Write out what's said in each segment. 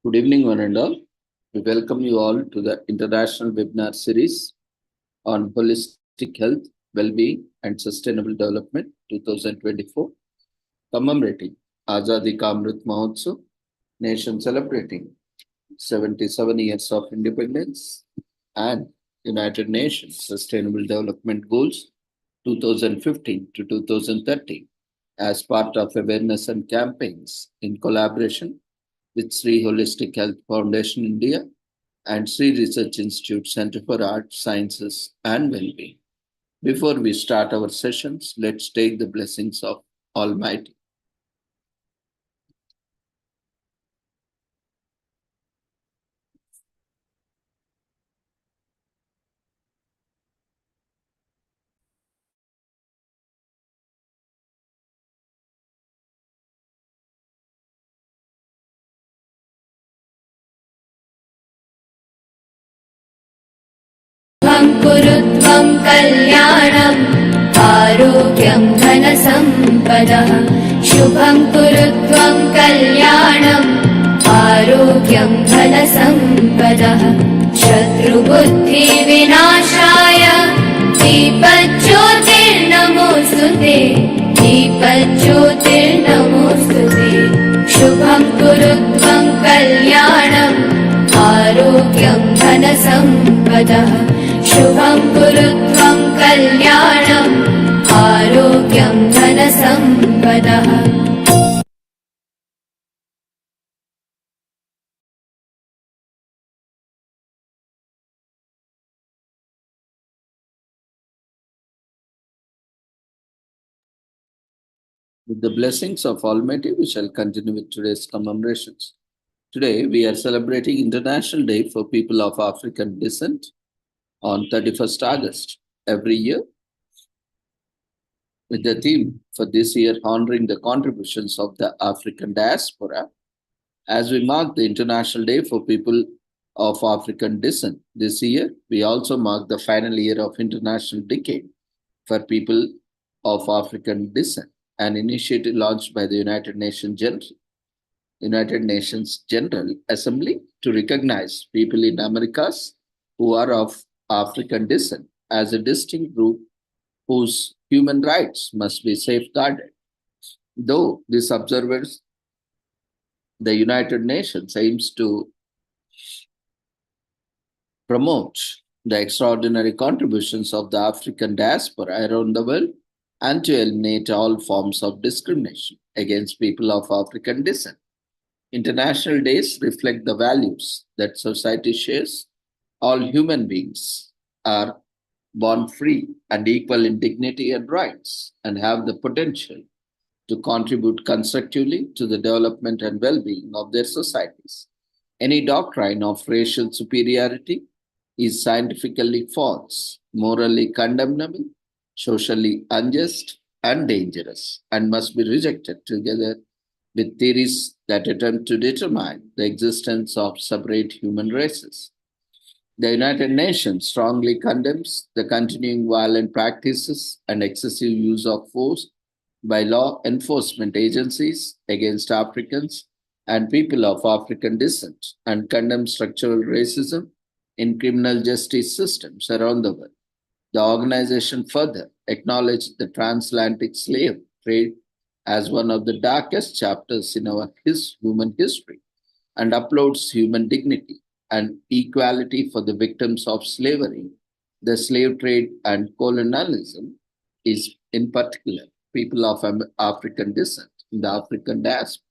Good evening, one and all. We welcome you all to the international webinar series on holistic health, well-being, and sustainable development 2024, commemorating Azadi Ka Amrit Mahotsav, nation celebrating 77 years of independence, and United Nations Sustainable Development Goals 2015 to 2030 as part of awareness and campaigns in collaboration with Sri Holistic Health Foundation India and Sri Research Institute Center for Art, Sciences and Wellbeing. Before we start our sessions, let's take the blessings of Almighty. कुरुत्वं कल्याणम् आरोग्यं धनसम्पदः शुभं कुरुत्वं कल्याणम् आरोग्यं धनसम्पदः शत्रुबुद्धिविनाशाय दीपज्योतिर्नमोऽस्तुते दीपज्योतिर्नमोऽस्तुते शुभं कुरुत्वं कल्याणम् आरोग्यं धनसम्पदः शुभं कुरुत्वं कल्याणम् आरोग्यं धनसम्पदः With the blessings of Almighty, we shall continue with today's commemorations. Today, we are celebrating International Day for People of African Descent on 31st August every year, with the theme for this year honoring the contributions of the African diaspora. As we mark the International Day for People of African Descent this year, we also mark the final year of International Decade for People of African Descent, an initiative launched by the United Nations General Assembly to recognize people in Americas who are of African descent as a distinct group whose human rights must be safeguarded. Though this observance, the United Nations aims to promote the extraordinary contributions of the African diaspora around the world and to eliminate all forms of discrimination against people of African descent. International days reflect the values that society shares. All human beings are born free and equal in dignity and rights and have the potential to contribute constructively to the development and well-being of their societies. Any doctrine of racial superiority is scientifically false, morally condemnable, socially unjust, and dangerous, and must be rejected together with theories that attempt to determine the existence of separate human races. The United Nations strongly condemns the continuing violent practices and excessive use of force by law enforcement agencies against Africans and people of African descent and condemns structural racism in criminal justice systems around the world. The organization further acknowledged the transatlantic slave trade as one of the darkest chapters in our human history and upholds human dignity and equality for the victims of slavery, the slave trade, and colonialism is in particular people of African descent in the African diaspora.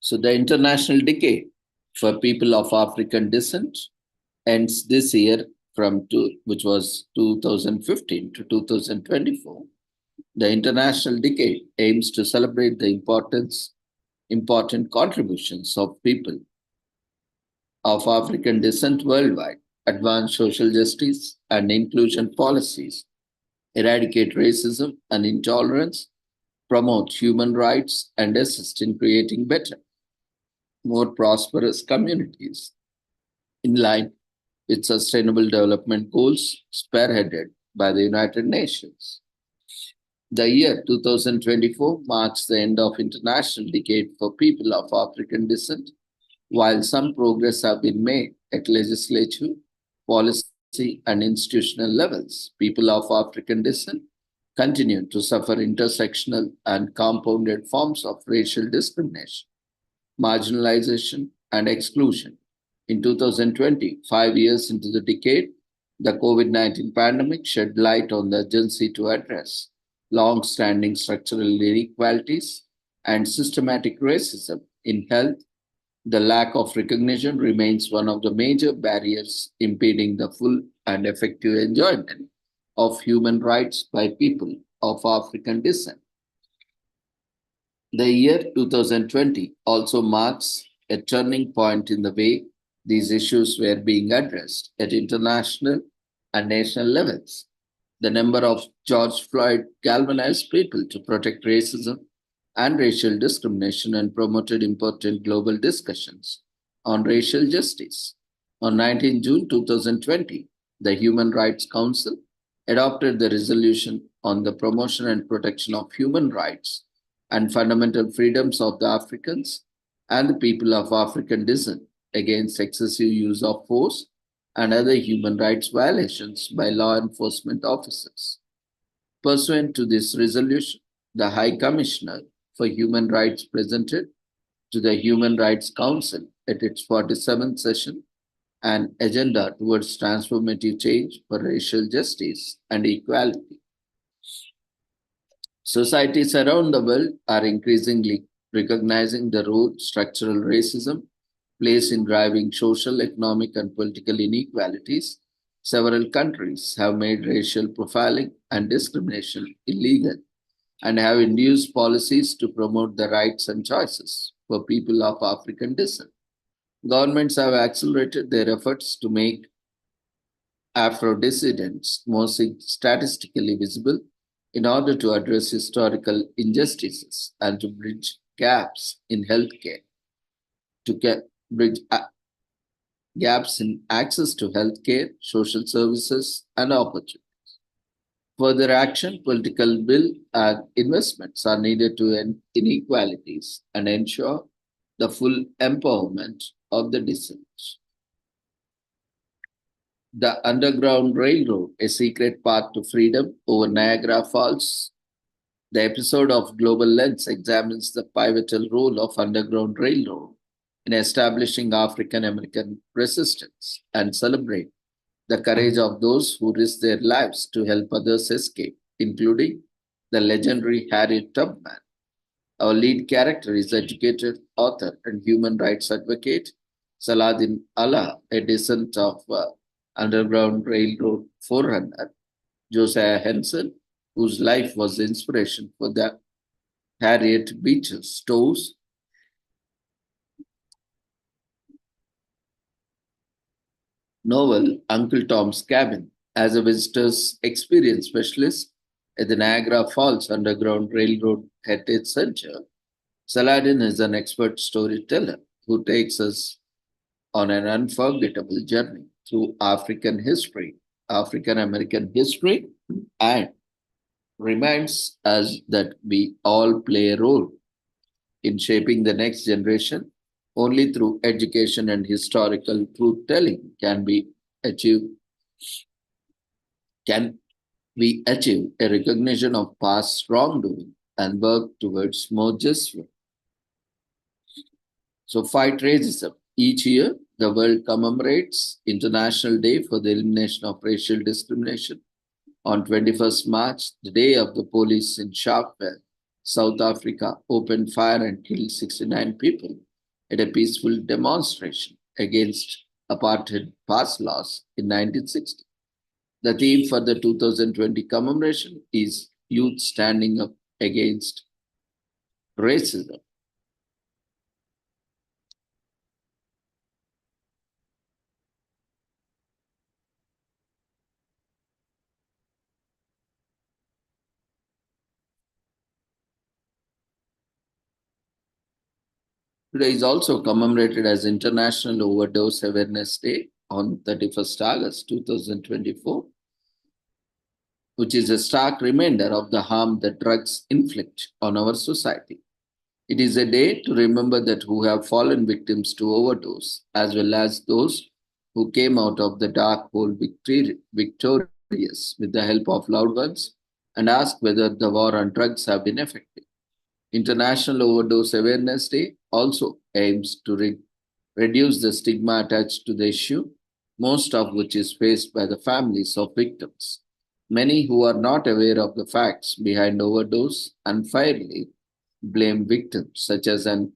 So the International Decade for People of African Descent ends this year which was 2015 to 2024. The International Decade aims to celebrate the important contributions of people of African descent worldwide, advance social justice and inclusion policies, eradicate racism and intolerance, promote human rights, and assist in creating better, more prosperous communities in line with Sustainable Development Goals spearheaded by the United Nations. The year 2024 marks the end of International Decade for People of African Descent. While some progress have been made at legislature, policy, and institutional levels, people of African descent continue to suffer intersectional and compounded forms of racial discrimination, marginalization, and exclusion. In 2020, 5 years into the decade, the COVID 19 pandemic shed light on the urgency to address long standing structural inequalities and systematic racism in health. The lack of recognition remains one of the major barriers impeding the full and effective enjoyment of human rights by people of African descent. The year 2020 also marks a turning point in the way these issues were being addressed at international and national levels. The number of George Floyd galvanized people to protect racism and racial discrimination and promoted important global discussions on racial justice. On 19 June 2020, the Human Rights Council adopted the resolution on the promotion and protection of human rights and fundamental freedoms of the Africans and the people of African descent against excessive use of force and other human rights violations by law enforcement officers. Pursuant to this resolution, the High Commissioner for Human Rights presented to the Human Rights Council at its 47th session an agenda towards transformative change for racial justice and equality. Societies around the world are increasingly recognizing the role structural racism plays in driving social, economic, and political inequalities. Several countries have made racial profiling and discrimination illegal and have introduced policies to promote the rights and choices for people of African descent. Governments have accelerated their efforts to make Afro dissidents more statistically visible in order to address historical injustices and to bridge gaps in healthcare, to bridge gaps in access to healthcare, social services, and opportunities. Further action, political will, and investments are needed to end inequalities and ensure the full empowerment of the descendants. The Underground Railroad, a secret path to freedom over Niagara Falls. The episode of Global Lens examines the pivotal role of Underground Railroad in establishing African American resistance and celebrate the courage of those who risk their lives to help others escape, including the legendary Harriet Tubman. Our lead character is educated author and human rights advocate Saladin Allah, a descendant of Underground Railroad forerunner Josiah Henson, whose life was the inspiration for the Harriet Beecher Stowe's novel Uncle Tom's Cabin. As a visitor's experience specialist at the Niagara Falls Underground Railroad Heritage Center, Saladin is an expert storyteller who takes us on an unforgettable journey through African history, African American history, and reminds us that we all play a role in shaping the next generation. Only through education and historical truth telling achieve can we achieve a recognition of past wrongdoing and work towards more just work. So fight racism. Each year, the world commemorates International Day for the Elimination of Racial Discrimination. On 21st March, the day of the police in Sharpeville, South Africa, opened fire and killed 69 people at a peaceful demonstration against apartheid pass laws in 1960. The theme for the 2020 commemoration is Youth Standing Up Against Racism. Today is also commemorated as International Overdose Awareness Day on 31st August 2024. which is a stark reminder of the harm that drugs inflict on our society. It is a day to remember that who have fallen victims to overdose, as well as those who came out of the dark hole victorious with the help of loved ones, and ask whether the war on drugs have been effective. International Overdose Awareness Day also aims to reduce the stigma attached to the issue, most of which is faced by the families of victims. Many who are not aware of the facts behind overdose unfairly blame victims, such as an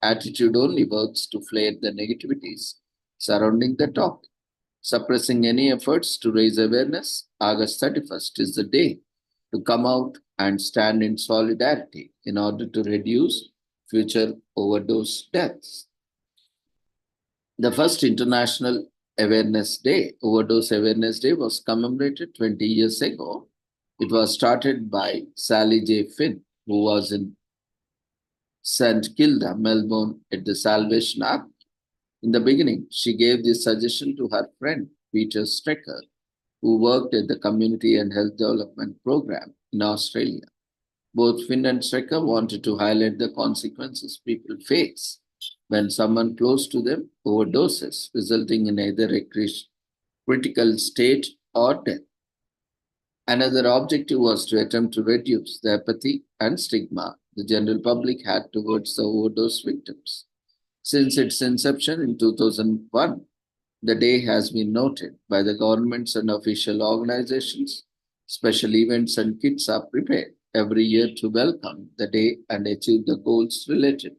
attitude only works to flare the negativities surrounding the topic. Suppressing any efforts to raise awareness, August 31st is the day to come out and stand in solidarity in order to reduce future overdose deaths. The first International Overdose Awareness Day, was commemorated 20 years ago. It was started by Sally J. Finn, who was in St. Kilda, Melbourne, at the Salvation Army. In the beginning, she gave this suggestion to her friend Peter Strecker, who worked at the Community and Health Development Program in Australia. Both Finn and Strecker wanted to highlight the consequences people face when someone close to them overdoses, resulting in either a critical state or death. Another objective was to attempt to reduce the apathy and stigma the general public had towards the overdose victims. Since its inception in 2001, the day has been noted by the governments and official organizations. Special events and kits are prepared every year to welcome the day and achieve the goals related.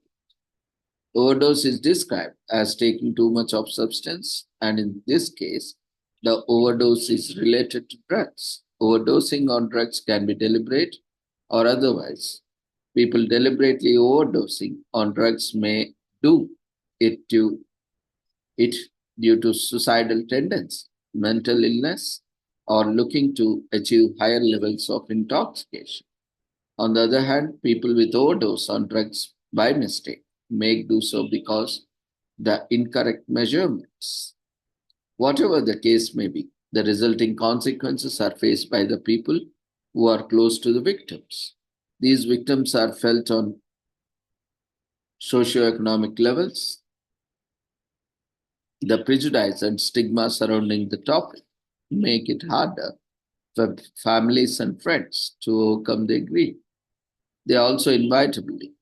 Overdose is described as taking too much of substance, and in this case, the overdose is related to drugs. Overdosing on drugs can be deliberate or otherwise. People deliberately overdosing on drugs may do it it due to suicidal tendency, mental illness, or looking to achieve higher levels of intoxication. On the other hand, people with overdose on drugs by mistake may do so because the incorrect measurements. Whatever the case may be, the resulting consequences are faced by the people who are close to the victims. These victims are felt on socioeconomic levels. The prejudice and stigma surrounding the topic make it harder for families and friends to overcome their grief. They also inevitably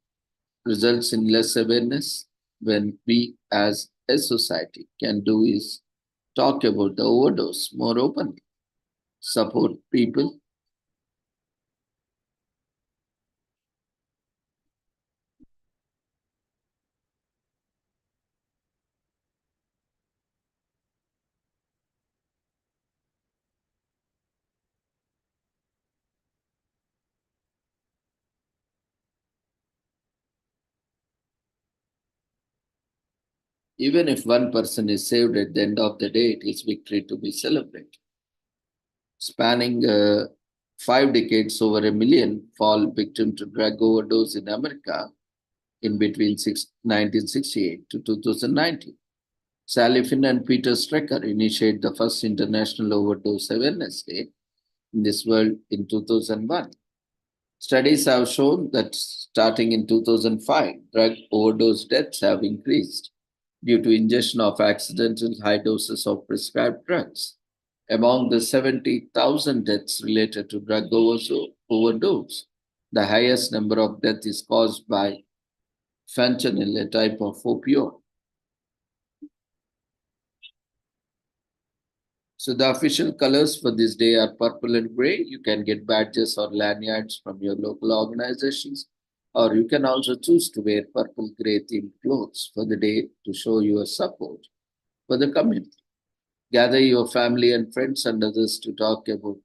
results in less awareness. When we as a society can do is talk about the overdose more openly, support people. Even if one person is saved at the end of the day, it is victory to be celebrated. Spanning 5 decades, over a million fall victim to drug overdose in America in between 1968 to 2019. Sally Finn and Peter Strecker initiated the first International Overdose Awareness Day in this world in 2001. Studies have shown that starting in 2005, drug overdose deaths have increased due to ingestion of accidental high doses of prescribed drugs. Among the 70,000 deaths related to drug overdose, the highest number of deaths is caused by fentanyl, a type of opioid. So the official colors for this day are purple and gray. You can get badges or lanyards from your local organizations, or you can also choose to wear purple gray themed clothes for the day to show your support for the community. Gather your family and friends and others to talk about.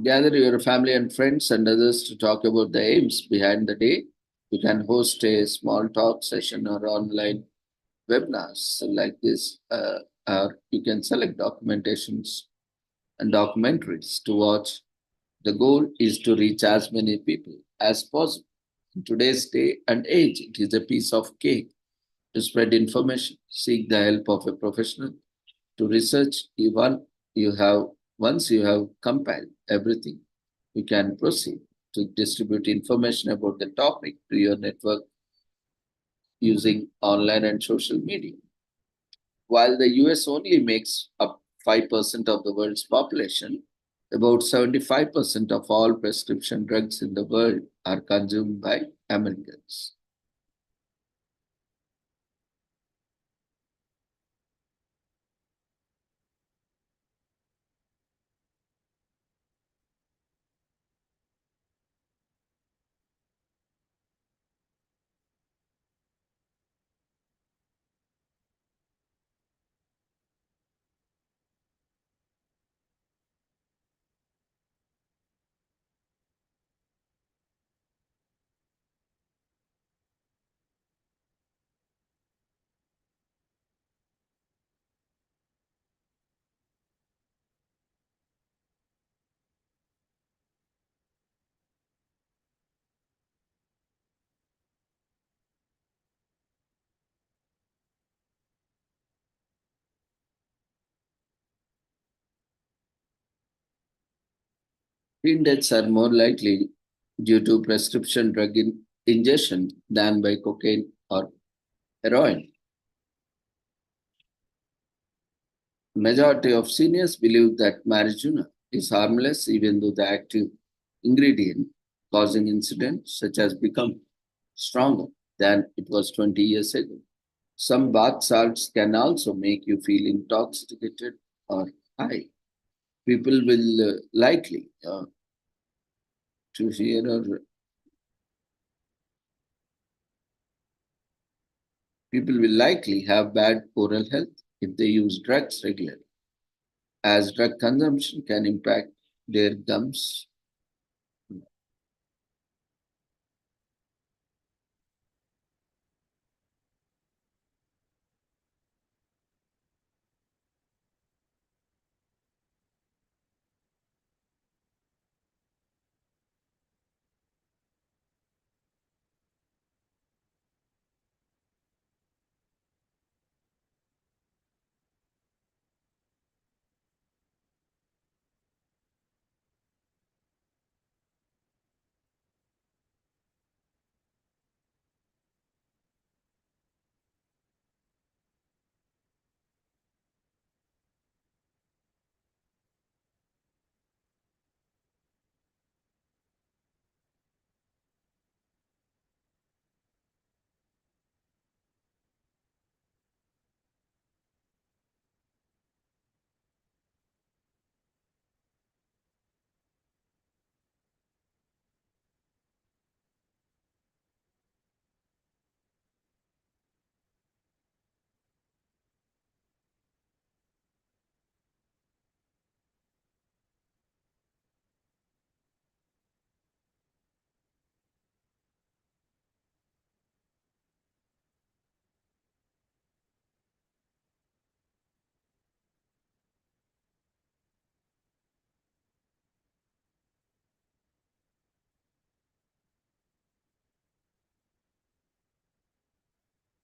Gather your family and friends and others to talk about the aims behind the day. You can host a small talk session or online webinars like this, or you can select documentations and documentaries to watch. The goal is to reach as many people as possible. In today's day and age, it is a piece of cake to spread information. Seek the help of a professional to research. Even you have once you have compiled everything, you can proceed to distribute information about the topic to your network using online and social media. While the US only makes up 5% of the world's population, about 75% of all prescription drugs in the world are consumed by Americans. Teen deaths are more likely due to prescription drug ingestion than by cocaine or heroin. Majority of seniors believe that marijuana is harmless even though the active ingredient causing incidents such as become stronger than it was 20 years ago. Some bath salts can also make you feel intoxicated or high. People will likely to hear or people will likely have bad oral health if they use drugs regularly, as drug consumption can impact their gums.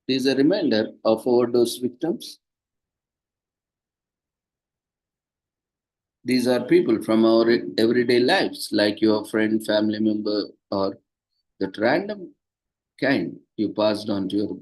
It is a reminder of overdose victims. These are people from our everyday lives, like your friend, family member, or that random kind you passed on to your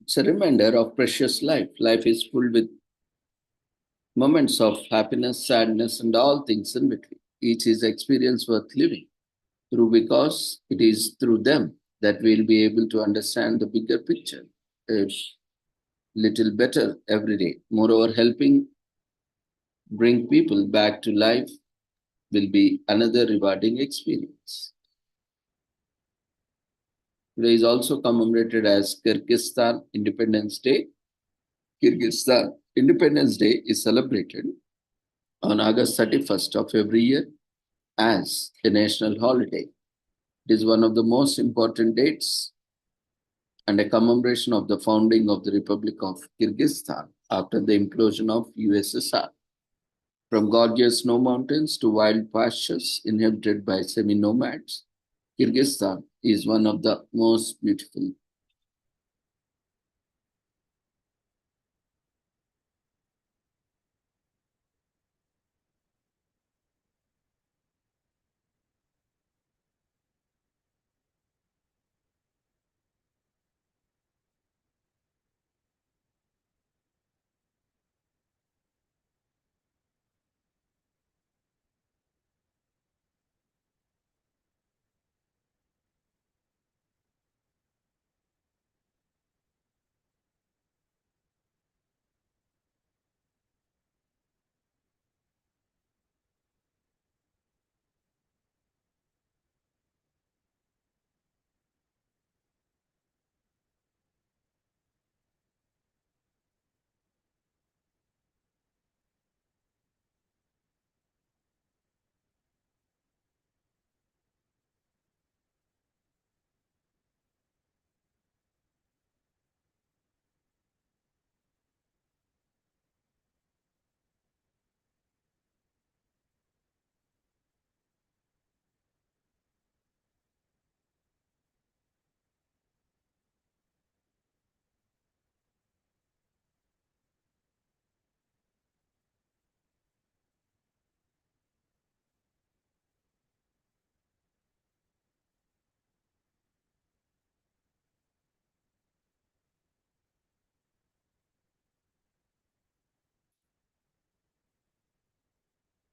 It's a reminder of precious life. Life is full with moments of happiness, sadness, and all things in between. Each is experience worth living through because it is through them that we'll be able to understand the bigger picture a little better every day. Moreover, helping bring people back to life will be another rewarding experience. Today is also commemorated as Kyrgyzstan Independence Day. Kyrgyzstan Independence Day is celebrated on August 31st of every year as a national holiday. It is one of the most important dates and a commemoration of the founding of the Republic of Kyrgyzstan after the implosion of USSR. From gorgeous snow mountains to wild pastures inhabited by semi-nomads, Kyrgyzstan is one of the most beautiful.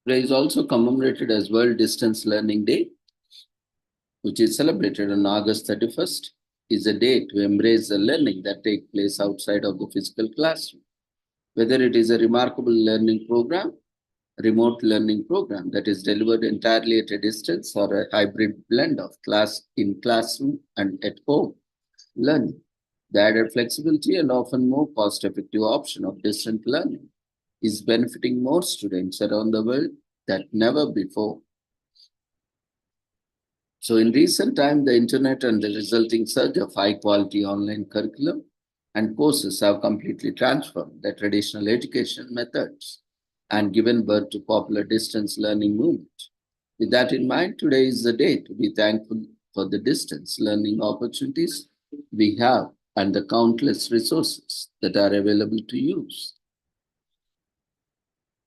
Today is also commemorated as World Distance Learning Day, which is celebrated on August 31st, is a day to embrace the learning that takes place outside of the physical classroom. Whether it is a remarkable learning program, remote learning program that is delivered entirely at a distance, or a hybrid blend of class in classroom and at home learning. The added flexibility and often more cost-effective option of distant learning is benefiting more students around the world than never before. So in recent time, the internet and the resulting surge of high-quality online curriculum and courses have completely transformed the traditional education methods and given birth to popular distance learning movement. With that in mind, today is the day to be thankful for the distance learning opportunities we have and the countless resources that are available to use.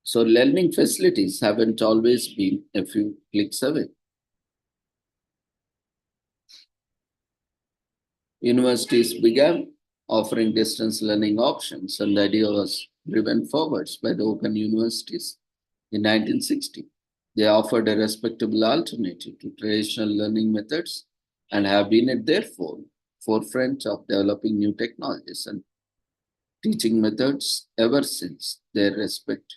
So learning facilities haven't always been a few clicks away. Universities began offering distance learning options, and the idea was driven forwards by the Open Universities in 1960. They offered a respectable alternative to traditional learning methods and have been at their forefront of developing new technologies and teaching methods ever since their respect.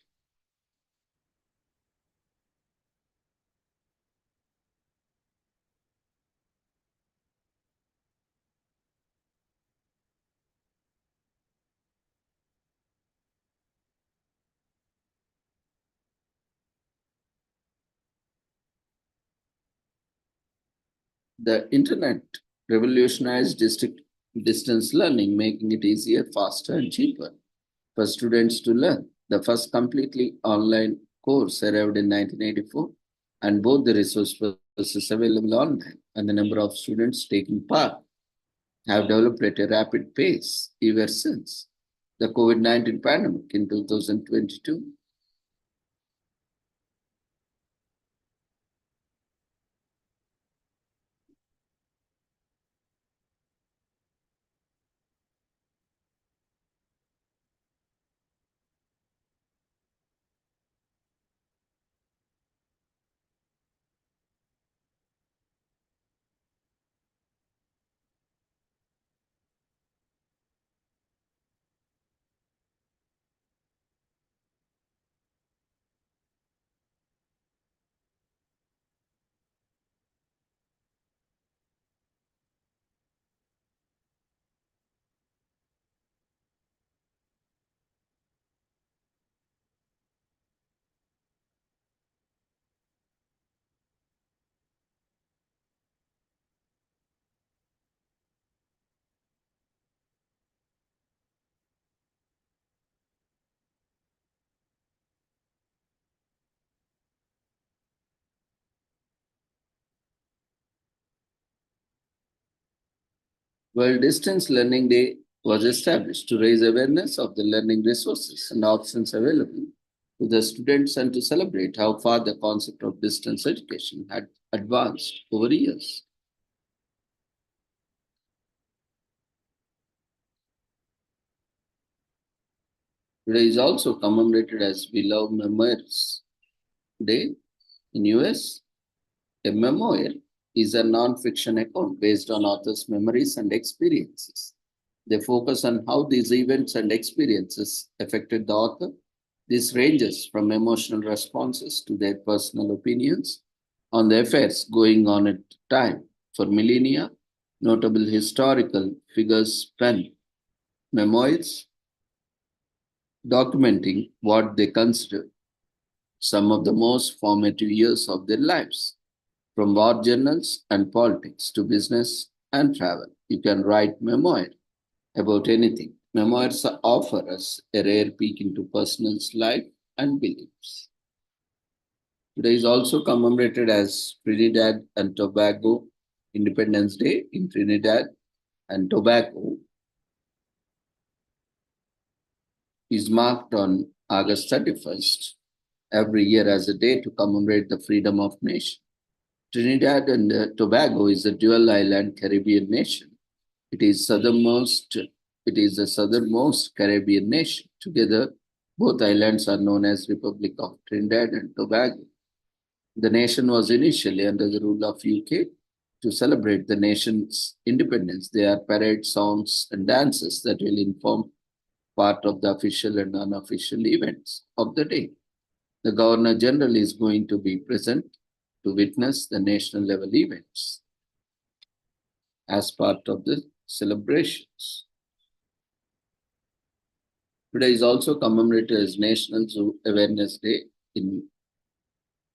The internet revolutionized distance learning, making it easier, faster, and cheaper for students to learn. The first completely online course arrived in 1984, and both the resources available online and the number of students taking part have developed at a rapid pace ever since. The COVID 19 pandemic in 2022. World Distance Learning Day was established to raise awareness of the learning resources and options available to the students and to celebrate how far the concept of distance education had advanced over years. Today is also commemorated as We Love Memoirs Day in US. A memoir is a non-fiction account based on authors' memories and experiences. They focus on how these events and experiences affected the author. This ranges from emotional responses to their personal opinions on the affairs going on at the time. For millennia, notable historical figures pen memoirs documenting what they consider some of the most formative years of their lives. From war journals and politics to business and travel, you can write memoir about anything. Memoirs offer us a rare peek into person's life and beliefs. Today is also commemorated as Trinidad and Tobago Independence Day in Trinidad and Tobago is marked on August 31st every year as a day to commemorate the freedom of nation. Trinidad and Tobago is a dual island Caribbean nation. It is southernmost. It is the southernmost Caribbean nation. Together, both islands are known as Republic of Trinidad and Tobago. The nation was initially under the rule of UK. To celebrate the nation's independence, there are parades, songs, and dances that will inform part of the official and unofficial events of the day. The Governor General is going to be present to witness the national level events as part of the celebrations. Today is also commemorated as National Zoo Awareness Day in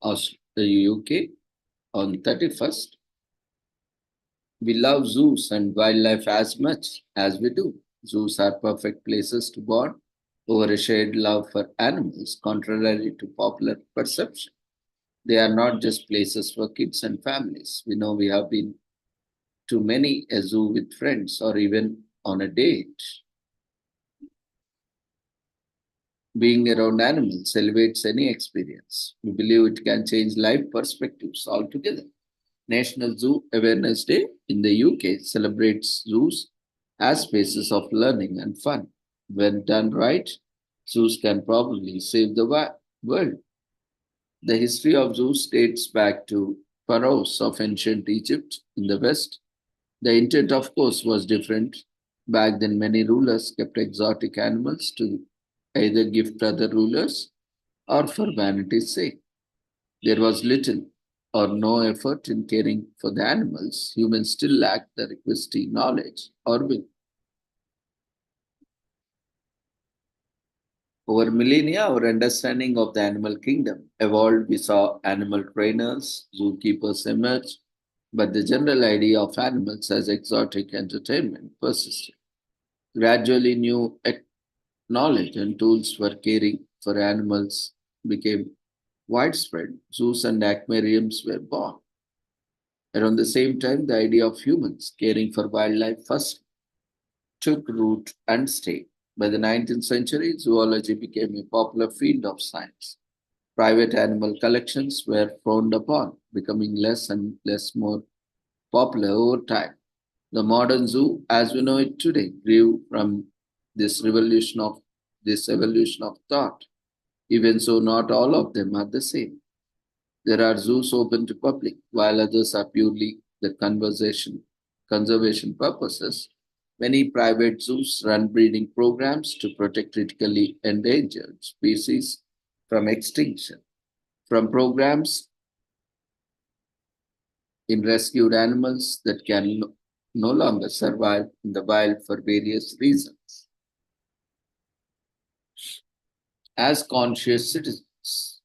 the UK on 31st. We love zoos and wildlife as much as we do. Zoos are perfect places to bond over a shared love for animals, contrary to popular perception. They are not just places for kids and families. We know we have been to many a zoo with friends or even on a date. Being around animals elevates any experience. We believe it can change life perspectives altogether. National Zoo Awareness Day in the UK celebrates zoos as spaces of learning and fun. When done right, zoos can probably save the world. The history of zoos dates back to pharaohs of ancient Egypt in the West. The intent, of course, was different. Back then, many rulers kept exotic animals to either gift other rulers or for vanity's sake. There was little or no effort in caring for the animals. Humans still lacked the requisite knowledge or will. Over millennia, our understanding of the animal kingdom evolved. We saw animal trainers, zookeepers emerge, but the general idea of animals as exotic entertainment persisted. Gradually, new knowledge and tools for caring for animals became widespread. Zoos and aquariums were born. Around the same time, the idea of humans caring for wildlife first took root and stayed. By the 19th century, zoology became a popular field of science. Private animal collections were frowned upon, becoming less and less more popular over time. The modern zoo, as we know it today, grew from this evolution of thought. Even so, not all of them are the same. There are zoos open to public, while others are purely the conservation purposes. Many private zoos run breeding programs to protect critically endangered species from extinction. From programs in rescued animals that can no longer survive in the wild for various reasons. As conscious citizens,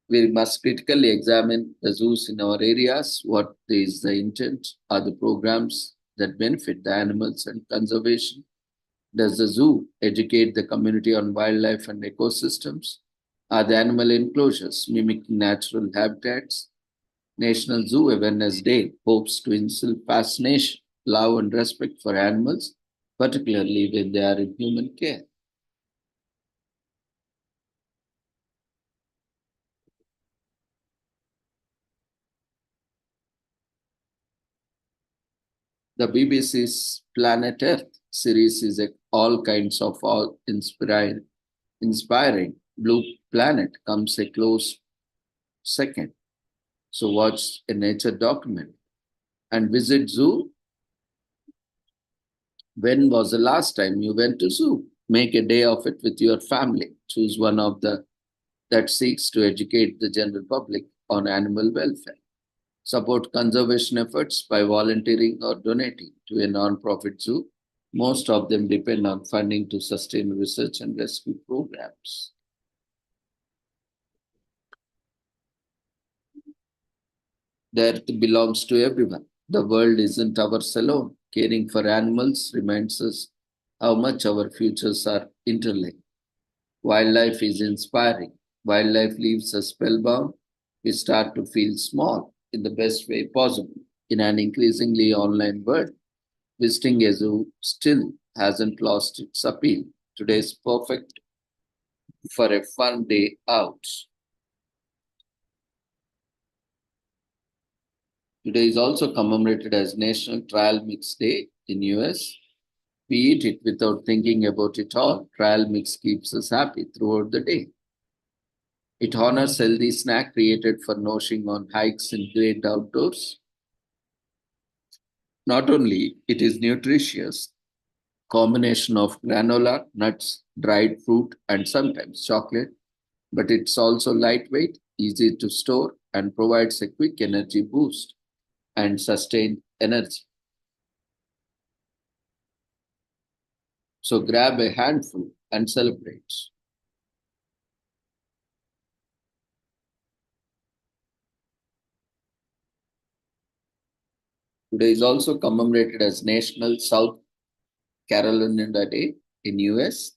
we must critically examine the zoos in our areas. What is the intent? Are the programs that benefit the animals and conservation? Does the zoo educate the community on wildlife and ecosystems? Are the animal enclosures mimicking natural habitats? National Zoo Awareness Day hopes to instill fascination love and respect for animals, particularly when they are in human care. The BBC's Planet Earth series is all kinds of all inspiring. Blue Planet comes a close second. So watch a nature document and visit zoo. When was the last time you went to zoo? Make a day of it with your family. Choose one of the that seeks to educate the general public on animal welfare. Support conservation efforts by volunteering or donating to a non-profit zoo. Most of them depend on funding to sustain research and rescue programs. The earth belongs to everyone. The world isn't ours alone. Caring for animals reminds us how much our futures are interlinked. Wildlife is inspiring. Wildlife leaves us spellbound. We start to feel small in the best way possible. In an increasingly online world, visiting a zoo still hasn't lost its appeal. Today is perfect for a fun day out. Today is also commemorated as National Trail Mix Day in US. We eat it without thinking about it all. Trail mix keeps us happy throughout the day. It honors healthy snack created for nourishing on hikes in great outdoors. Not only it is nutritious, combination of granola, nuts, dried fruit, and sometimes chocolate, but it's also lightweight, easy to store, and provides a quick energy boost and sustained energy. So grab a handful and celebrate. Today is also commemorated as National South Carolina Day in US,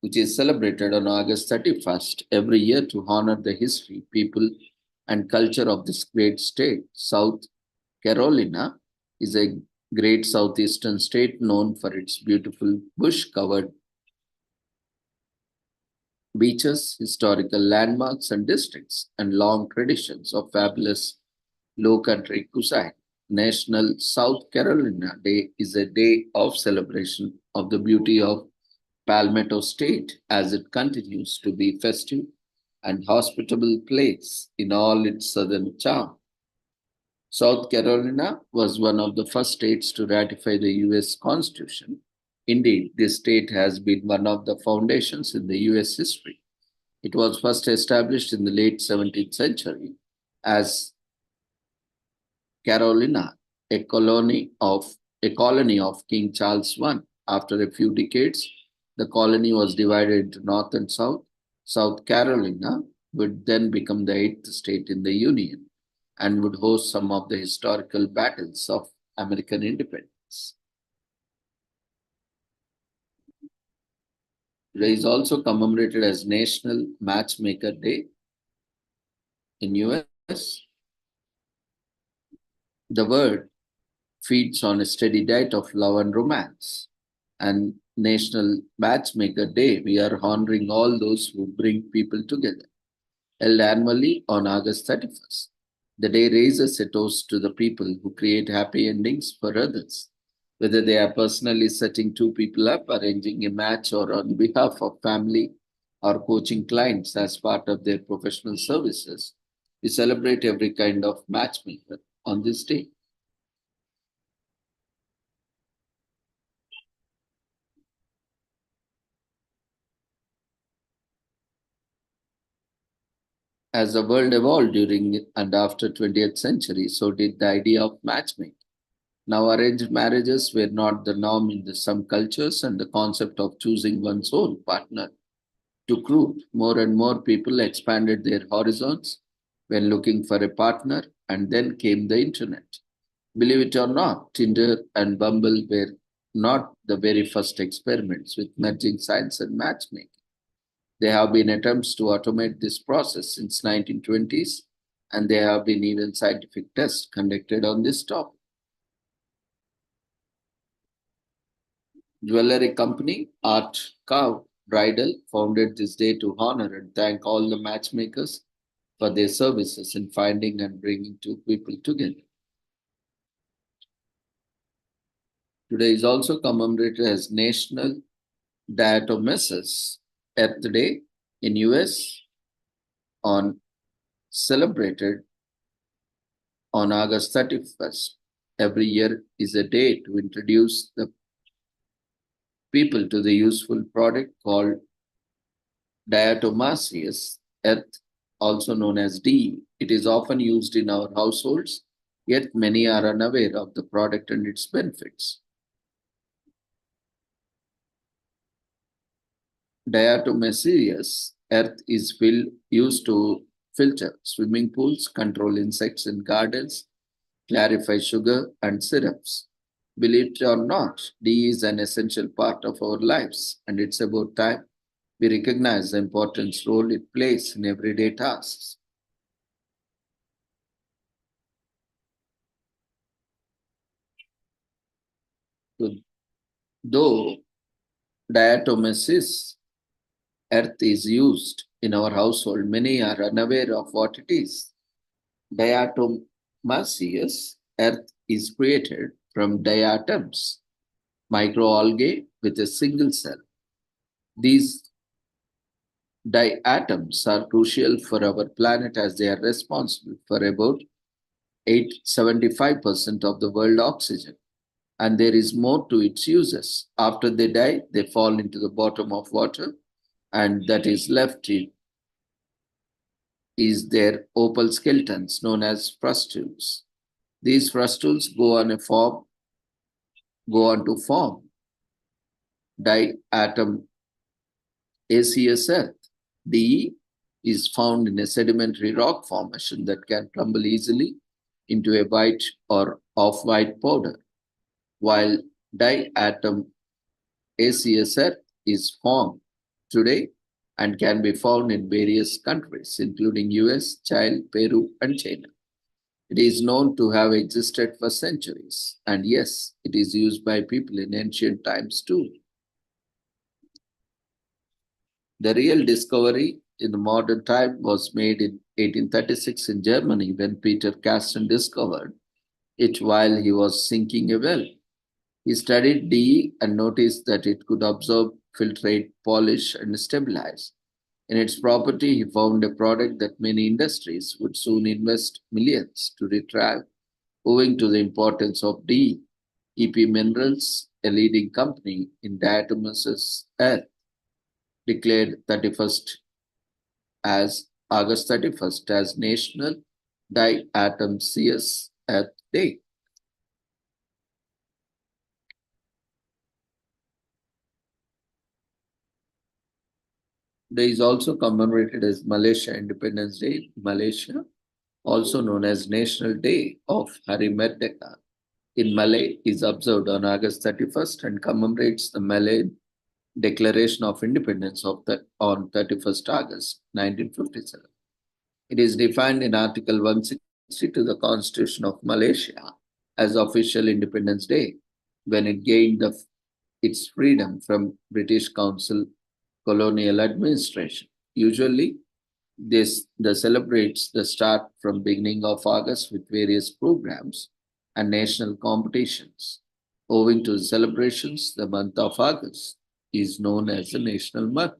which is celebrated on August 31st every year to honor the history, people, and culture of this great state. South Carolina is a great southeastern state known for its beautiful bush-covered beaches, historical landmarks and districts, and long traditions of fabulous low country cuisine. National South Carolina Day is a day of celebration of the beauty of Palmetto State as it continues to be festive and hospitable place in all its southern charm. South Carolina was one of the first states to ratify the US Constitution. Indeed, this state has been one of the foundations in the US history. It was first established in the late 17th century as Carolina, a colony of King Charles I. After a few decades, the colony was divided into North and South. South Carolina would then become the eighth state in the Union and would host some of the historical battles of American independence. Today is also commemorated as National Matchmaker Day in US. The word feeds on a steady diet of love and romance. And National Matchmaker Day, we are honoring all those who bring people together, held annually on August 31st. The day raises a toast to the people who create happy endings for others, whether they are personally setting two people up, arranging a match, or on behalf of family or coaching clients as part of their professional services. We celebrate every kind of matchmaker on this day. As the world evolved during and after 20th century, so did the idea of matchmaking. Now, arranged marriages were not the norm in some cultures, and the concept of choosing one's own partner took root. More and more people expanded their horizons when looking for a partner, and then came the internet. Believe it or not, Tinder and Bumble were not the very first experiments with merging science and matchmaking. There have been attempts to automate this process since 1920s, and there have been even scientific tests conducted on this topic. Jewelry company Art Cow Bridal founded this day to honor and thank all the matchmakers for their services in finding and bringing two people together. Today is also commemorated as National Diatomaceous Earth Day in US on celebrated on August 31st. Every year is a day to introduce the people to the useful product called diatomaceous earth, also known as DE. It is often used in our households, yet many are unaware of the product and its benefits. Diatomaceous earth is used to filter swimming pools, control insects in gardens, clarify sugar and syrups. Believe it or not, DE is an essential part of our lives, and it's about time we recognize the important role it plays in everyday tasks. So, though diatomaceous earth is used in our household, many are unaware of what it is. Diatomaceous earth is created from diatoms, microalgae with a single cell. These diatoms are crucial for our planet as they are responsible for about 875% of the world oxygen. And there is more to its uses. After they die, they fall into the bottom of water, and that is left is their opal skeletons known as frustules. These frustules go on to form diatom ACS earth. DE is found in a sedimentary rock formation that can crumble easily into a white or off-white powder, while diatom ACS earth is formed today and can be found in various countries, including US, Chile, Peru, and China. It is known to have existed for centuries, and yes, it is used by people in ancient times too. The real discovery in the modern time was made in 1836 in Germany when Peter Carsten discovered it while he was sinking a well. He studied DE and noticed that it could absorb, filtrate, polish, and stabilize. In its property, he found a product that many industries would soon invest millions to retrieve, owing to the importance of DE. EP Minerals, a leading company in diatomaceous earth, declared 31st as August 31st as National Diatomaceous Earth Day. Day is also commemorated as Malaysia Independence Day. Malaysia, also known as National Day of Hari Merdeka in Malay, is observed on August 31st and commemorates the Malay Declaration of Independence on 31st August 1957. It is defined in Article 160 to the Constitution of Malaysia as official Independence Day when it gained its freedom from British Council colonial administration. Usually, this celebrates the start from beginning of August with various programs and national competitions. Owing to the celebrations, the month of August is known as the national month.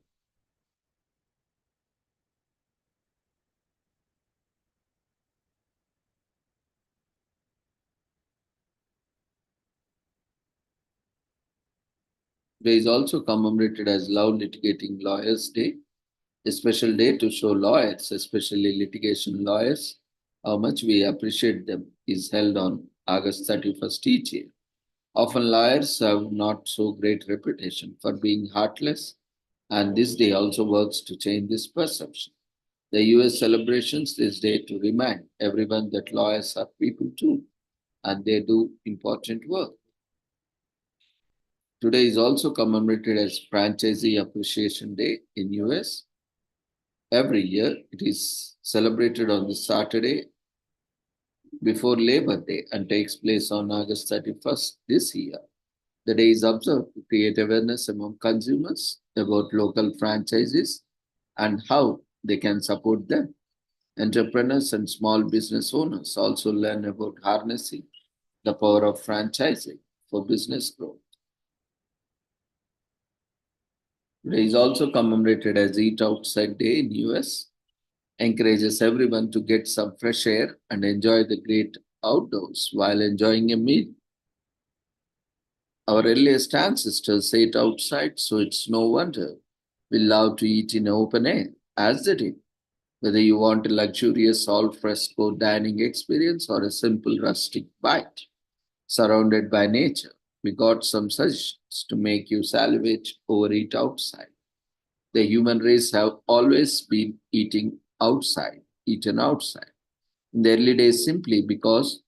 Day is also commemorated as Love Litigating Lawyers Day, a special day to show lawyers, especially litigation lawyers, how much we appreciate them, is held on August 31st each year. Often lawyers have not so great reputation for being heartless, and this day also works to change this perception. The US celebrations this day to remind everyone that lawyers are people too, and they do important work. Today is also commemorated as Franchisee Appreciation Day in US. Every year, it is celebrated on the Saturday before Labor Day and takes place on August 31st this year. The day is observed to create awareness among consumers about local franchises and how they can support them. Entrepreneurs and small business owners also learn about harnessing the power of franchising for business growth. Today is also commemorated as Eat Outside Day in US, encourages everyone to get some fresh air and enjoy the great outdoors while enjoying a meal. Our earliest ancestors ate outside, so it's no wonder we love to eat in open air, as they did. Whether you want a luxurious al fresco dining experience or a simple rustic bite surrounded by nature, we got some suggestions to make you salivate over eat outside. The human race have always been eaten outside. In the early days, simply because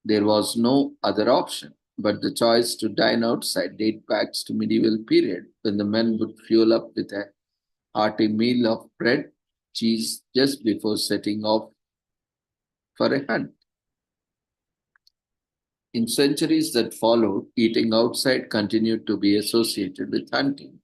there was no other option. But the choice to dine outside dates back to medieval period when the men would fuel up with a hearty meal of bread, cheese just before setting off for a hunt. In centuries that followed, eating outside continued to be associated with hunting.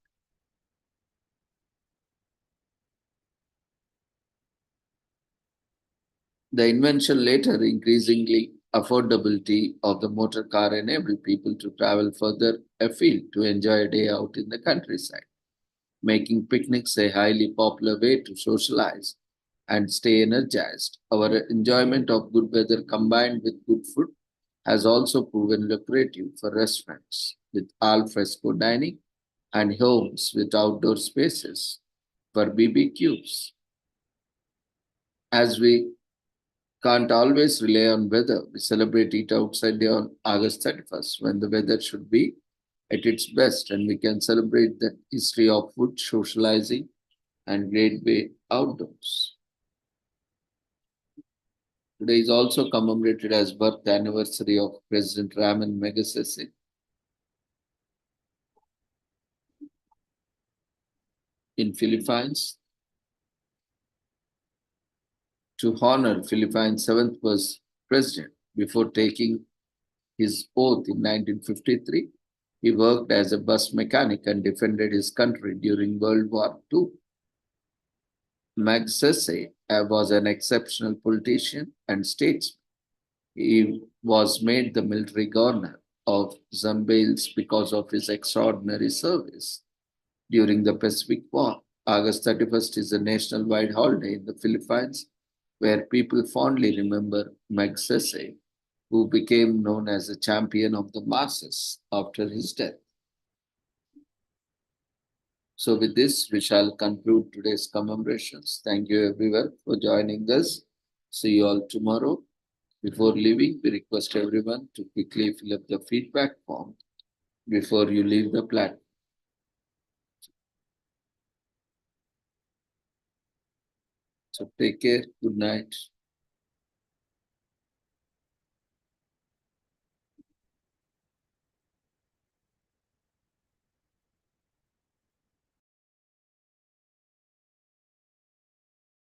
The invention later increasingly affordability of the motor car enabled people to travel further afield to enjoy a day out in the countryside, making picnics a highly popular way to socialize and stay energized. Our enjoyment of good weather combined with good food has also proven lucrative for restaurants with al fresco dining and homes with outdoor spaces for BBQs. As we can't always rely on weather, we celebrate Eat Outside Day on August 31st when the weather should be at its best and we can celebrate the history of food, socializing, and great way outdoors. Today is also commemorated as birth anniversary of President Raman Magsaysay. In Philippines to honor Philippines' seventh was president before taking his oath in 1953. He worked as a bus mechanic and defended his country during World War II. Magsaysay was an exceptional politician and statesman. He was made the military governor of Zambales because of his extraordinary service during the Pacific War. August 31st is a national-wide holiday in the Philippines where people fondly remember Magsaysay, who became known as a champion of the masses after his death. So with this, we shall conclude today's commemorations. Thank you everyone for joining us. See you all tomorrow. Before leaving, we request everyone to quickly fill up the feedback form before you leave the platform. So take care. Good night.